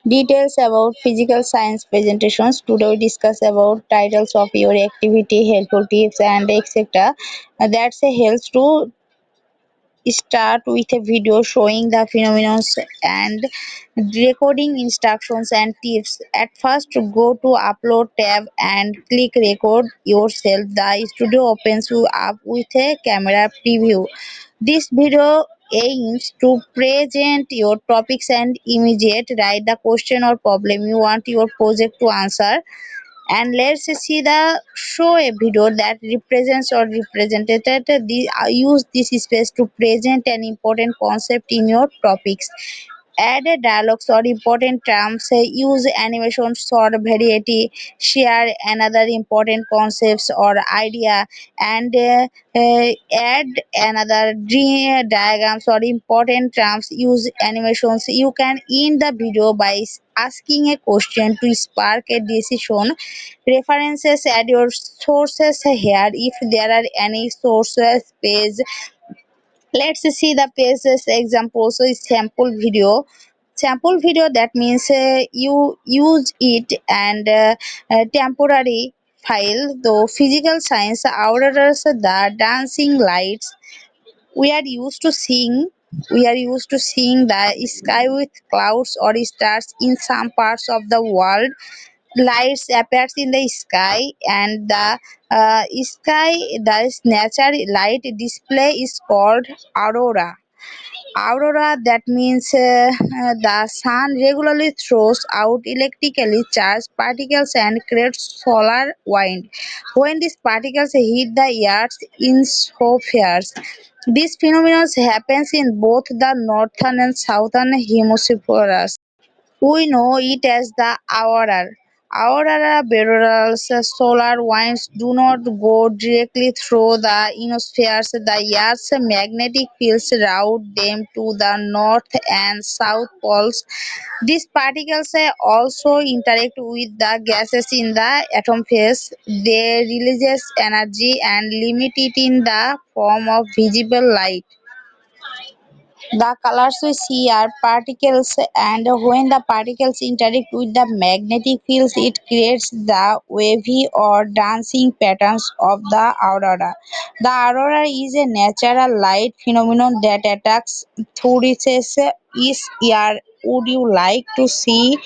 Details about physical science presentations. Today we discuss about titles of your activity, helpful tips and etc. That's a helps to start with a video showing the phenomena and recording instructions and tips. At first, go to Upload tab and click Record yourself. The studio opens you up with a camera preview. This video aims to present your topics and immediate write the question or problem you want your project to answer, and let's see the show a video that represents or represented use this space to present an important concept in your topics. Add a dialogues or important terms, use animations or variety, share another important concepts or idea, and add another diagrams or important terms, use animations. You can end the video by asking a question to spark a decision. References, add your sources here if there are any sources page. Let's see the pages example. So sample video, that means you use it and temporary file. Though physical science outdoors, the dancing lights, we are used to seeing we are used to seeing the sky with clouds or stars in some parts of the world. Lights appears in the sky, and the nature light display is called aurora. Aurora, that means the sun regularly throws out electrically charged particles and creates solar wind. When these particles hit the Earth's insospheres, this phenomenon happens in both the northern and southern hemispheres. We know it as the aurora. Aurora borealis. Solar winds do not go directly through the ionosphere. The Earth's magnetic fields route them to the north and south poles. These particles also interact with the gases in the atmosphere. They release energy and limit it in the form of visible light. The colors we see are particles, and when the particles interact with the magnetic fields, it creates the wavy or dancing patterns of the aurora. The aurora is a natural light phenomenon that attacks tourists each year. Would you like to see